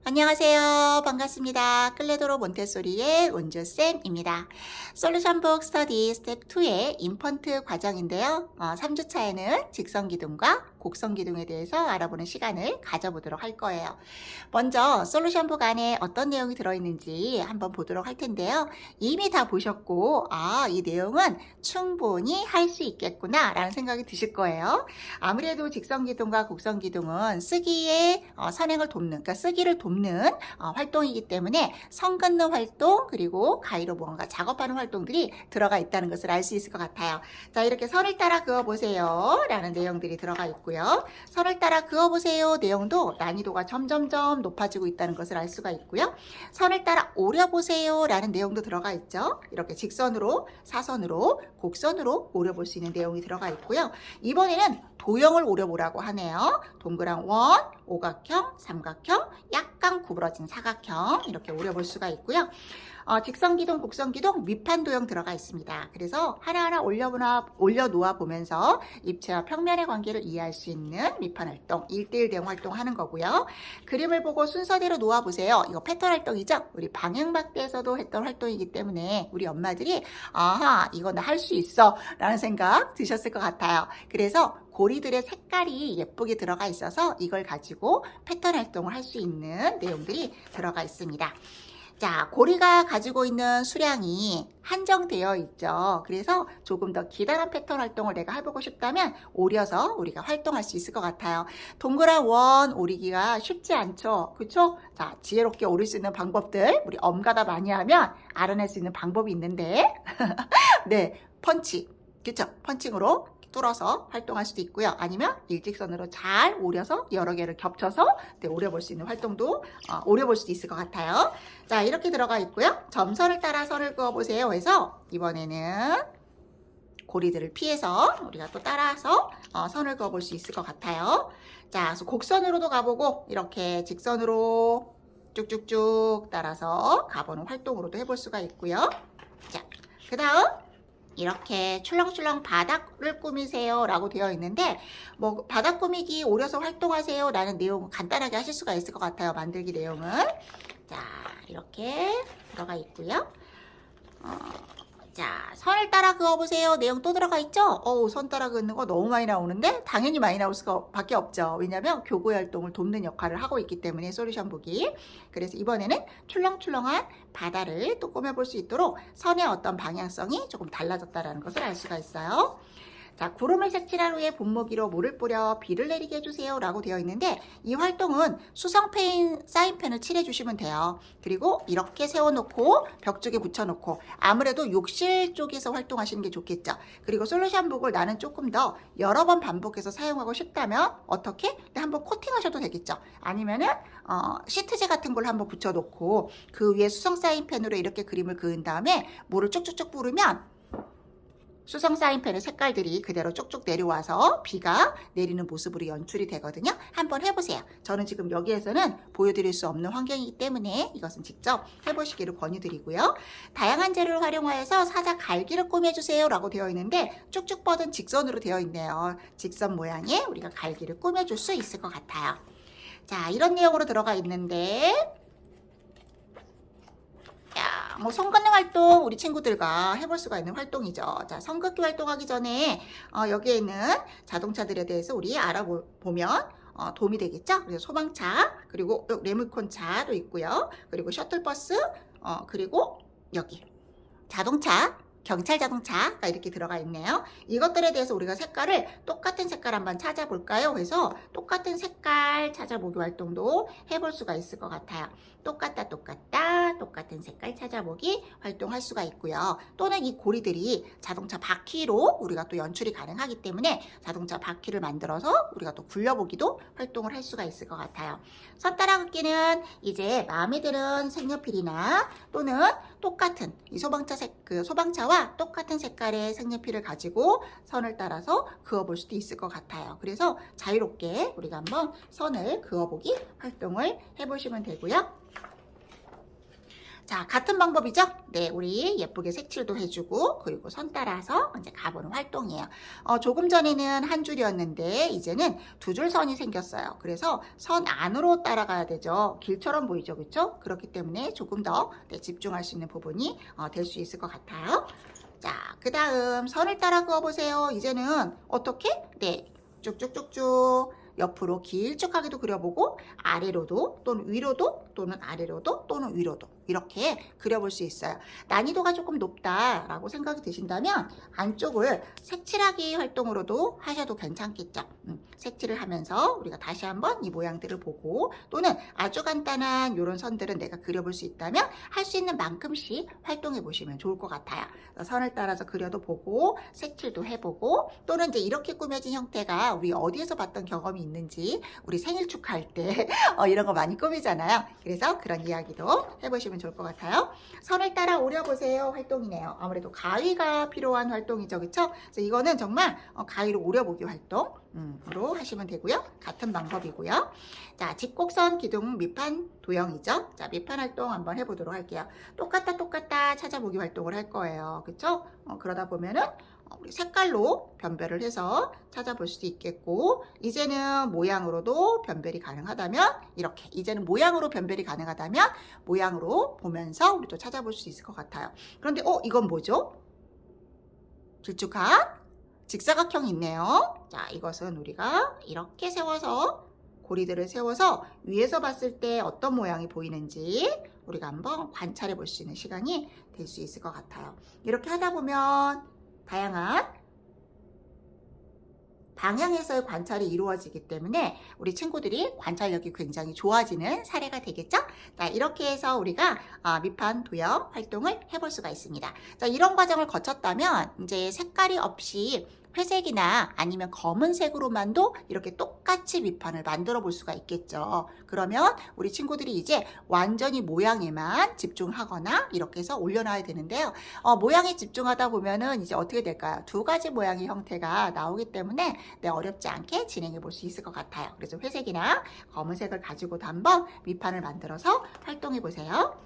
안녕하세요. 반갑습니다. 클레도로 몬테소리의 은주쌤입니다. 솔루션북 스터디 스텝 2의 인펀트 과정인데요. 3주차에는 직선기둥과 곡선기둥에 대해서 알아보는 시간을 가져보도록 할 거예요. 먼저 솔루션북 안에 어떤 내용이 들어있는지 한번 보도록 할 텐데요. 이미 다 보셨고 이 내용은 충분히 할 수 있겠구나 라는 생각이 드실 거예요. 아무래도 직선기둥과 곡선기둥은 쓰기의 선행을 돕는, 그러니까 쓰기를 돕는 활동이기 때문에 선 긋는 활동 그리고 가위로 뭔가 작업하는 활동들이 들어가 있다는 것을 알 수 있을 것 같아요. 자, 이렇게 선을 따라 그어보세요 라는 내용들이 들어가 있고요. 선을 따라 그어보세요 내용도 난이도가 점점점 높아지고 있다는 것을 알 수가 있고요. 선을 따라 오려보세요 라는 내용도 들어가 있죠. 이렇게 직선으로, 사선으로, 곡선으로 오려볼 수 있는 내용이 들어가 있고요. 이번에는 도형을 오려보라고 하네요. 동그란 원, 오각형, 삼각형, 약간 구부러진 사각형 이렇게 오려볼 수가 있고요. 직선기둥, 곡선기둥, 밑판 도형 들어가 있습니다. 그래서 하나하나 올려놓아 보면서 입체와 평면의 관계를 이해할 수 있는 밑판 활동, 1대1 대응 활동하는 거고요. 그림을 보고 순서대로 놓아보세요. 이거 패턴 활동이죠? 우리 방향막대에서도 했던 활동이기 때문에 우리 엄마들이 이거 나 할 수 있어 라는 생각 드셨을 것 같아요. 그래서 고리들의 색깔이 예쁘게 들어가 있어서 이걸 가지고 패턴 활동을 할 수 있는 내용들이 들어가 있습니다. 자, 고리가 가지고 있는 수량이 한정되어 있죠. 그래서 조금 더 기다란 패턴 활동을 내가 해보고 싶다면 오려서 우리가 활동할 수 있을 것 같아요. 동그란 원 오리기가 쉽지 않죠. 그렇죠? 자, 지혜롭게 오릴 수 있는 방법들 우리 엄가다 많이 하면 알아낼 수 있는 방법이 있는데 네, 펀치. 그렇죠? 펀칭으로 뚫어서 활동할 수도 있고요. 아니면 일직선으로 잘 오려서 여러 개를 겹쳐서 오려볼 수 있는 활동도 오려볼 수도 있을 것 같아요. 자, 이렇게 들어가 있고요. 점선을 따라 선을 그어보세요 해서 이번에는 고리들을 피해서 우리가 또 따라서 선을 그어볼 수 있을 것 같아요. 자, 그래서 곡선으로도 가보고 이렇게 직선으로 쭉쭉쭉 따라서 가보는 활동으로도 해볼 수가 있고요. 자, 그 다음 이렇게 출렁출렁 바닥을 꾸미세요 라고 되어 있는데 뭐 바닥 꾸미기 오려서 활동하세요 라는 내용은 간단하게 하실 수가 있을 것 같아요. 만들기 내용은 자, 이렇게 들어가 있고요. 자, 선을 따라 그어보세요 내용 또 들어가 있죠? 선 따라 그는 거 너무 많이 나오는데 당연히 많이 나올 수밖에 없죠. 왜냐하면 교구 활동을 돕는 역할을 하고 있기 때문에 솔루션북이. 그래서 이번에는 출렁출렁한 바다를 또 꾸며볼 수 있도록 선의 어떤 방향성이 조금 달라졌다는 것을 알 수가 있어요. 자, 구름을 색칠한 후에 분무기로 물을 뿌려 비를 내리게 해주세요 라고 되어 있는데 이 활동은 수성 사인펜을 칠해 주시면 돼요. 그리고 이렇게 세워놓고 벽 쪽에 붙여놓고 아무래도 욕실 쪽에서 활동하시는 게 좋겠죠. 그리고 솔루션북을 나는 조금 더 여러 번 반복해서 사용하고 싶다면 어떻게? 한번 코팅하셔도 되겠죠. 아니면은 시트지 같은 걸 한번 붙여놓고 그 위에 수성 사인펜으로 이렇게 그림을 그은 다음에 물을 쭉쭉쭉 뿌리면 수성 사인펜의 색깔들이 그대로 쭉쭉 내려와서 비가 내리는 모습으로 연출이 되거든요. 한번 해보세요. 저는 지금 여기에서는 보여드릴 수 없는 환경이기 때문에 이것은 직접 해보시기를 권유드리고요. 다양한 재료를 활용하여서 사자 갈기를 꾸며주세요 라고 되어 있는데 쭉쭉 뻗은 직선으로 되어 있네요. 직선 모양의 우리가 갈기를 꾸며줄 수 있을 것 같아요. 자, 이런 내용으로 들어가 있는데 선 긋는 활동 우리 친구들과 해볼 수가 있는 활동이죠. 자, 선 긋기 활동하기 전에 여기에는 자동차들에 대해서 우리 알아보면 도움이 되겠죠. 그래서 소방차 그리고 레몬콘차도 있고요. 그리고 셔틀버스 그리고 여기 자동차 경찰 자동차가 이렇게 들어가 있네요. 이것들에 대해서 우리가 색깔을 똑같은 색깔 한번 찾아볼까요? 그래서 똑같은 색깔 찾아보기 활동도 해볼 수가 있을 것 같아요. 똑같다 똑같은 색깔 찾아보기 활동할 수가 있고요. 또는 이 고리들이 자동차 바퀴로 우리가 또 연출이 가능하기 때문에 자동차 바퀴를 만들어서 우리가 또 굴려보기도 활동을 할 수가 있을 것 같아요. 선 따라 긋기는 이제 마음에 드는 색연필이나 또는 똑같은 이 소방차와 똑같은 색깔의 색연필을 가지고 선을 따라서 그어볼 수도 있을 것 같아요. 그래서 자유롭게 우리가 한번 선을 그어보기 활동을 해보시면 되고요. 자, 같은 방법이죠? 네, 우리 예쁘게 색칠도 해주고 그리고 선 따라서 이제 가보는 활동이에요. 조금 전에는 한 줄이었는데 이제는 두 줄 선이 생겼어요. 그래서 선 안으로 따라가야 되죠. 길처럼 보이죠, 그렇죠? 그렇기 때문에 조금 더 네, 집중할 수 있는 부분이 될 수 있을 것 같아요. 자, 그 다음 선을 따라 그어보세요. 이제는 어떻게? 네, 쭉쭉쭉쭉 옆으로 길쭉하게도 그려보고 아래로도 또는 위로도 또는 아래로도 또는 위로도 이렇게 그려볼 수 있어요. 난이도가 조금 높다라고 생각이 드신다면 안쪽을 색칠하기 활동으로도 하셔도 괜찮겠죠. 색칠을 하면서 우리가 다시 한번 이 모양들을 보고 또는 아주 간단한 이런 선들은 내가 그려볼 수 있다면 할 수 있는 만큼씩 활동해 보시면 좋을 것 같아요. 선을 따라서 그려도 보고 색칠도 해보고 또는 이제 이렇게 꾸며진 형태가 우리 어디에서 봤던 경험이 있는지 우리 생일 축하할 때 이런 거 많이 꾸미잖아요. 그래서 그런 이야기도 해보시면 좋을 것 같아요. 선을 따라 오려보세요 활동이네요. 아무래도 가위가 필요한 활동이죠. 그렇죠? 그래서 이거는 정말 가위로 오려보기 활동으로 하시면 되고요. 같은 방법이고요. 자, 직곡선 기둥 밑판 도형이죠. 자, 밑판 활동 한번 해보도록 할게요. 똑같다 찾아보기 활동을 할 거예요. 그렇죠? 그러다 보면은 우리 색깔로 변별을 해서 찾아볼 수도 있겠고 이제는 모양으로도 변별이 가능하다면 이렇게 이제는 모양으로 변별이 가능하다면 모양으로 보면서 우리도 찾아볼 수 있을 것 같아요. 그런데 이건 뭐죠? 길쭉한 직사각형이 있네요. 자, 이것은 우리가 이렇게 세워서 고리들을 세워서 위에서 봤을 때 어떤 모양이 보이는지 우리가 한번 관찰해 볼 수 있는 시간이 될 수 있을 것 같아요. 이렇게 하다 보면 다양한 방향에서의 관찰이 이루어지기 때문에 우리 친구들이 관찰력이 굉장히 좋아지는 사례가 되겠죠? 자, 이렇게 해서 우리가 밑판 도형 활동을 해볼 수가 있습니다. 자, 이런 과정을 거쳤다면 이제 색깔이 없이 회색이나 아니면 검은색으로만도 이렇게 똑같이 밑판을 만들어 볼 수가 있겠죠. 그러면 우리 친구들이 이제 완전히 모양에만 집중하거나 이렇게 해서 올려놔야 되는데요. 모양에 집중하다 보면은 이제 어떻게 될까요? 두 가지 모양의 형태가 나오기 때문에 네, 어렵지 않게 진행해 볼 수 있을 것 같아요. 그래서 회색이나 검은색을 가지고도 한번 밑판을 만들어서 활동해 보세요.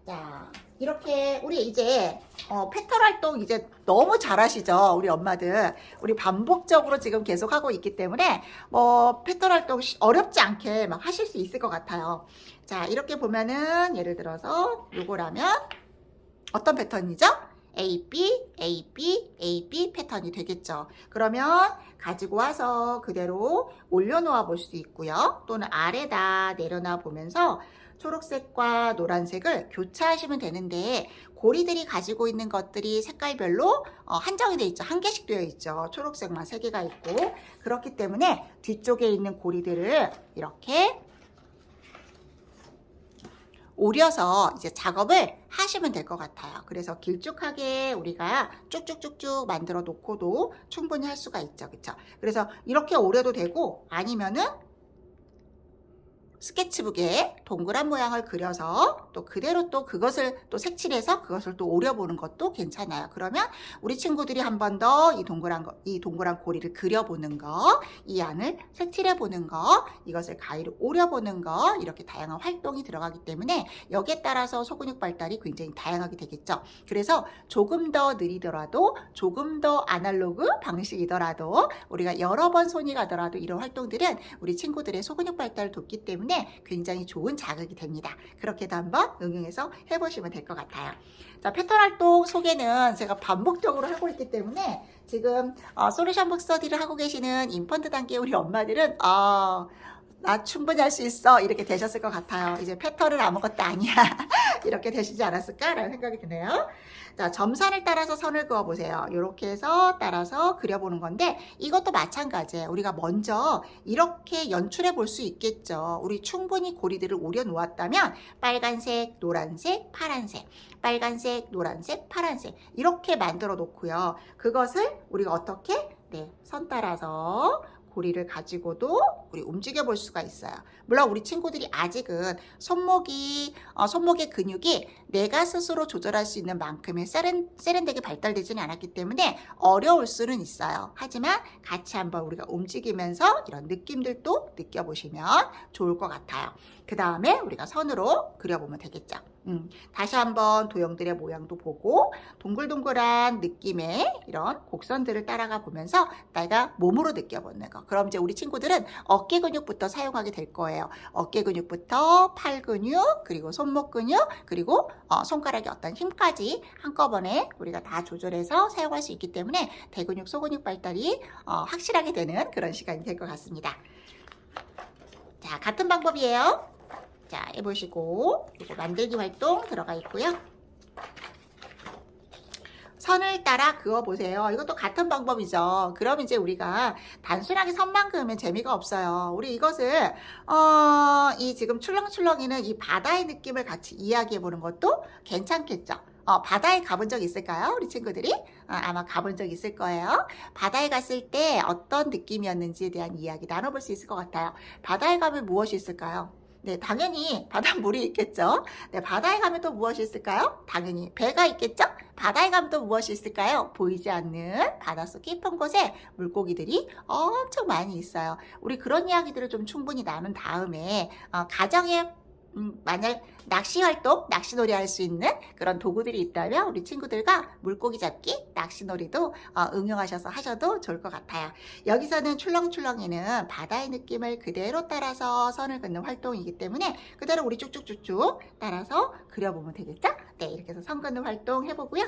자, 이렇게 우리 이제 패턴 활동 이제 너무 잘하시죠? 우리 엄마들. 우리 반복적으로 지금 계속 하고 있기 때문에 패턴 활동 어렵지 않게 막 하실 수 있을 것 같아요. 자, 이렇게 보면은 예를 들어서 요거라면 어떤 패턴이죠? AB, AB, AB 패턴이 되겠죠. 그러면 가지고 와서 그대로 올려놓아 볼 수도 있고요. 또는 아래다 내려놔 보면서 초록색과 노란색을 교차하시면 되는데 고리들이 가지고 있는 것들이 색깔별로 한정이 되어 있죠. 한 개씩 되어 있죠. 초록색만 3개가 있고 그렇기 때문에 뒤쪽에 있는 고리들을 이렇게 오려서 이제 작업을 하시면 될 것 같아요. 그래서 길쭉하게 우리가 쭉쭉쭉쭉 만들어 놓고도 충분히 할 수가 있죠. 그렇죠? 그래서 이렇게 오려도 되고 아니면은 스케치북에 동그란 모양을 그려서 또 그대로 또 그것을 또 색칠해서 그것을 또 오려보는 것도 괜찮아요. 그러면 우리 친구들이 한 번 더 이 동그란 고리를 그려보는 거, 이 안을 색칠해보는 거, 이것을 가위로 오려보는 거 이렇게 다양한 활동이 들어가기 때문에 여기에 따라서 소근육 발달이 굉장히 다양하게 되겠죠. 그래서 조금 더 느리더라도 조금 더 아날로그 방식이더라도 우리가 여러 번 손이 가더라도 이런 활동들은 우리 친구들의 소근육 발달을 돕기 때문에 굉장히 좋은 자극이 됩니다. 그렇게도 한번 응용해서 해보시면 될 것 같아요. 자, 패턴 활동 소개는 제가 반복적으로 하고 있기 때문에 지금 솔루션북 스터디를 하고 계시는 인펀트 단계 우리 엄마들은 나 충분히 할 수 있어 이렇게 되셨을 것 같아요. 이제 패턴은 아무것도 아니야 이렇게 되시지 않았을까라는 생각이 드네요. 자, 점선을 따라서 선을 그어보세요. 이렇게 해서 따라서 그려보는 건데 이것도 마찬가지예요. 우리가 먼저 이렇게 연출해 볼 수 있겠죠. 우리 충분히 고리들을 오려 놓았다면 빨간색, 노란색, 파란색, 빨간색, 노란색, 파란색 이렇게 만들어 놓고요. 그것을 우리가 어떻게 선 따라서 고리를 가지고도 우리 움직여 볼 수가 있어요. 물론 우리 친구들이 아직은 손목의 근육이 내가 스스로 조절할 수 있는 만큼의 세련되게 발달되지는 않았기 때문에 어려울 수는 있어요. 하지만 같이 한번 우리가 움직이면서 이런 느낌들도 느껴보시면 좋을 것 같아요. 그 다음에 우리가 선으로 그려보면 되겠죠. 다시 한번 도형들의 모양도 보고 동글동글한 느낌의 이런 곡선들을 따라가 보면서 내가 몸으로 느껴보는 거. 그럼 이제 우리 친구들은 어깨 근육부터 사용하게 될 거예요. 어깨 근육부터 팔 근육, 그리고 손목 근육, 그리고 손가락의 어떤 힘까지 한꺼번에 우리가 다 조절해서 사용할 수 있기 때문에 대근육, 소근육 발달이 확실하게 되는 그런 시간이 될 것 같습니다. 자, 같은 방법이에요. 자, 해보시고 이거 만들기 활동 들어가 있고요. 선을 따라 그어보세요. 이것도 같은 방법이죠. 그럼 이제 우리가 단순하게 선만 그으면 재미가 없어요. 우리 이것을 이 지금 출렁출렁이는 이 바다의 느낌을 같이 이야기해보는 것도 괜찮겠죠. 바다에 가본 적 있을까요? 우리 친구들이? 아마 가본 적 있을 거예요. 바다에 갔을 때 어떤 느낌이었는지에 대한 이야기 나눠볼 수 있을 것 같아요. 바다에 가면 무엇이 있을까요? 네, 당연히 바닷물이 있겠죠. 네, 바다에 가면 또 무엇이 있을까요? 당연히 배가 있겠죠. 바다에 가면 또 무엇이 있을까요? 보이지 않는 바닷속 깊은 곳에 물고기들이 엄청 많이 있어요. 우리 그런 이야기들을 좀 충분히 나눈 다음에 가정에 만약 낚시 활동, 낚시놀이 할 수 있는 그런 도구들이 있다면 우리 친구들과 물고기 잡기, 낚시놀이도 응용하셔서 하셔도 좋을 것 같아요. 여기서는 출렁출렁이는 바다의 느낌을 그대로 따라서 선을 긋는 활동이기 때문에 그대로 우리 쭉쭉쭉쭉 따라서 그려보면 되겠죠? 네, 이렇게 해서 선 긋는 활동 해보고요.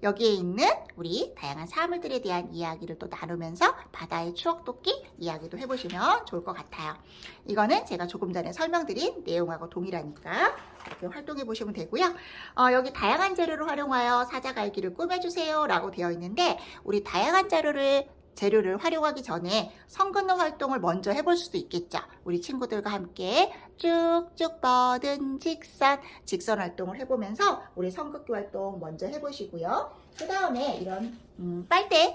여기에 있는 우리 다양한 사물들에 대한 이야기를 또 나누면서 바다의 추억 돋기 이야기도 해보시면 좋을 것 같아요. 이거는 제가 조금 전에 설명드린 내용하고 동일하니까 이렇게 활동해 보시면 되고요. 여기 다양한 재료를 활용하여 사자갈기를 꾸며주세요 라고 되어 있는데 우리 다양한 재료를 활용하기 전에 선 긋는 활동을 먼저 해볼 수도 있겠죠. 우리 친구들과 함께 쭉쭉 뻗은 직선 활동을 해보면서 우리 선 긋기 활동 먼저 해보시고요. 그 다음에 이런 빨대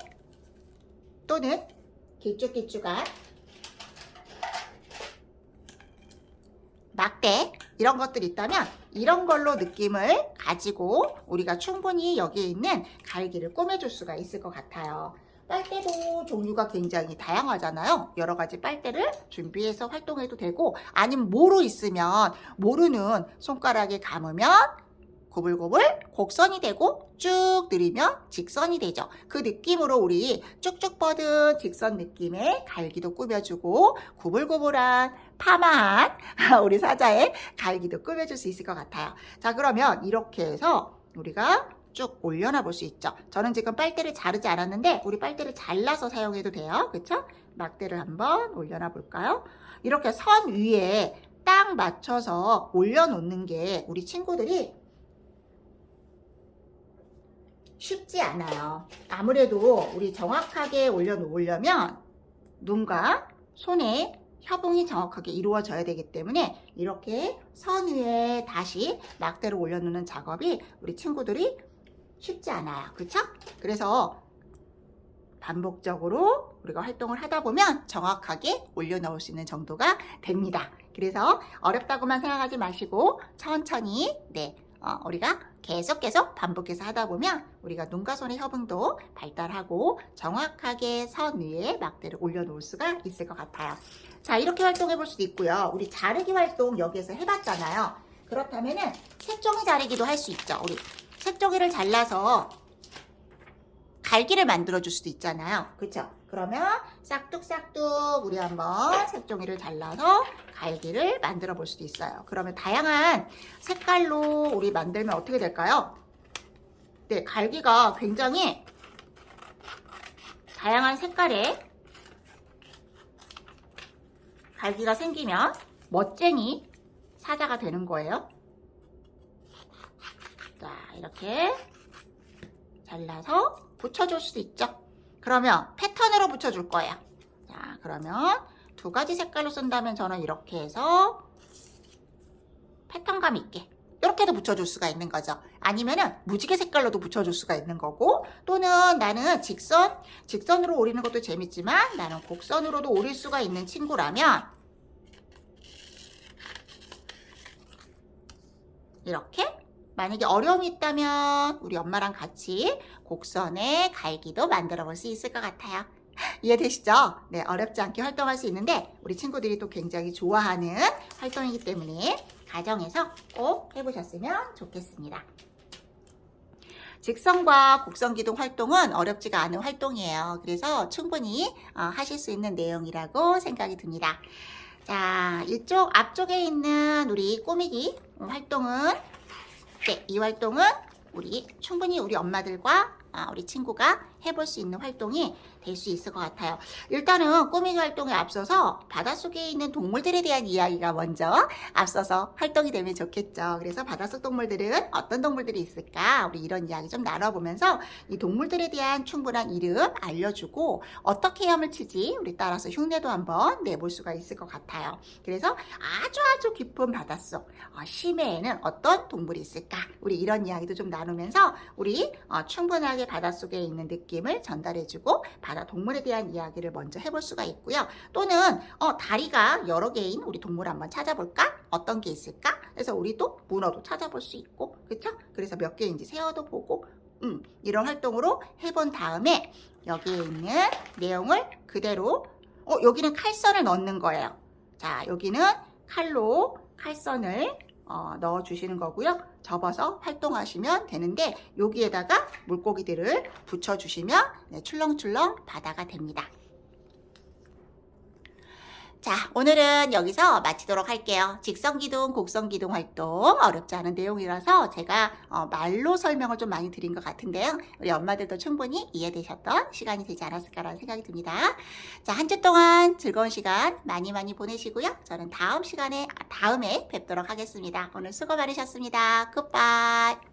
또는 길쭉길쭉한 막대 이런 것들이 있다면 이런 걸로 느낌을 가지고 우리가 충분히 여기에 있는 갈기를 꾸며줄 수가 있을 것 같아요. 빨대도 종류가 굉장히 다양하잖아요. 여러 가지 빨대를 준비해서 활동해도 되고 아니면 모루 있으면 모루는 손가락에 감으면 고불고불 곡선이 되고 쭉 늘리면 직선이 되죠. 그 느낌으로 우리 쭉쭉 뻗은 직선 느낌의 갈기도 꾸며주고 구불구불한 파마한 우리 사자의 갈기도 꾸며줄 수 있을 것 같아요. 자, 그러면 이렇게 해서 우리가 쭉 올려놔 볼 수 있죠. 저는 지금 빨대를 자르지 않았는데 우리 빨대를 잘라서 사용해도 돼요. 그렇죠? 막대를 한번 올려놔 볼까요? 이렇게 선 위에 딱 맞춰서 올려놓는 게 우리 친구들이 쉽지 않아요. 아무래도 우리 정확하게 올려놓으려면 눈과 손의 협응이 정확하게 이루어져야 되기 때문에 이렇게 선 위에 다시 막대를 올려놓는 작업이 우리 친구들이 쉽지 않아요. 그렇죠? 그래서 반복적으로 우리가 활동을 하다 보면 정확하게 올려놓을 수 있는 정도가 됩니다. 그래서 어렵다고만 생각하지 마시고 천천히 우리가 계속 반복해서 하다 보면 우리가 눈과 손의 협응도 발달하고 정확하게 선 위에 막대를 올려놓을 수가 있을 것 같아요. 자, 이렇게 활동해 볼 수도 있고요. 우리 자르기 활동 여기에서 해봤잖아요. 그렇다면은 색종이 자르기도 할 수 있죠. 우리 색종이를 잘라서 갈기를 만들어 줄 수도 있잖아요. 그렇죠? 그러면 싹둑싹둑 우리 한번 색종이를 잘라서 갈기를 만들어 볼 수도 있어요. 그러면 다양한 색깔로 우리 만들면 어떻게 될까요? 네, 갈기가 굉장히 다양한 색깔의 갈기가 생기면 멋쟁이 사자가 되는 거예요. 자, 이렇게 잘라서 붙여줄 수도 있죠. 그러면 패턴으로 붙여줄 거예요. 자, 그러면 두 가지 색깔로 쓴다면 저는 이렇게 해서 패턴감 있게 이렇게도 붙여줄 수가 있는 거죠. 아니면은 무지개 색깔로도 붙여줄 수가 있는 거고, 또는 나는 직선으로 오리는 것도 재밌지만 나는 곡선으로도 오릴 수가 있는 친구라면 이렇게 만약에 어려움이 있다면 우리 엄마랑 같이 곡선의 갈기도 만들어 볼 수 있을 것 같아요. 이해되시죠? 네, 어렵지 않게 활동할 수 있는데 우리 친구들이 또 굉장히 좋아하는 활동이기 때문에 가정에서 꼭 해보셨으면 좋겠습니다. 직선과 곡선 기둥 활동은 어렵지가 않은 활동이에요. 그래서 충분히 하실 수 있는 내용이라고 생각이 듭니다. 자, 이쪽 앞쪽에 있는 우리 꼬미기 활동은 이 활동은 충분히 우리 엄마들과 우리 친구가 해볼 수 있는 활동이 될 수 있을 것 같아요. 일단은 꾸미기 활동에 앞서서 바닷속에 있는 동물들에 대한 이야기가 먼저 앞서서 활동이 되면 좋겠죠. 그래서 바닷속 동물들은 어떤 동물들이 있을까? 우리 이런 이야기 좀 나눠보면서 이 동물들에 대한 충분한 이름 알려주고 어떻게 헤엄을 치지 우리 따라서 흉내도 한번 내볼 수가 있을 것 같아요. 그래서 아주 깊은 바닷속 심해에는 어떤 동물이 있을까? 우리 이런 이야기도 좀 나누면서 우리 충분하게 바닷속에 있는 느낌을 전달해주고 바다 동물에 대한 이야기를 먼저 해볼 수가 있고요. 또는 다리가 여러 개인 우리 동물 한번 찾아볼까? 어떤 게 있을까? 그래서 우리도 문어도 찾아볼 수 있고, 그렇죠? 그래서 몇 개인지 세어도 보고, 이런 활동으로 해본 다음에 여기에 있는 내용을 그대로 여기는 칼선을 넣는 거예요. 자, 여기는 칼로 칼선을 넣어주시는 거고요. 접어서 활동하시면 되는데 여기에다가 물고기들을 붙여주시면 출렁출렁 바다가 됩니다. 자, 오늘은 여기서 마치도록 할게요. 직선기둥, 곡선기둥 활동 어렵지 않은 내용이라서 제가 말로 설명을 좀 많이 드린 것 같은데요. 우리 엄마들도 충분히 이해되셨던 시간이 되지 않았을까라는 생각이 듭니다. 자, 한 주 동안 즐거운 시간 많이 보내시고요. 저는 다음에 뵙도록 하겠습니다. 오늘 수고 많으셨습니다. 굿바이.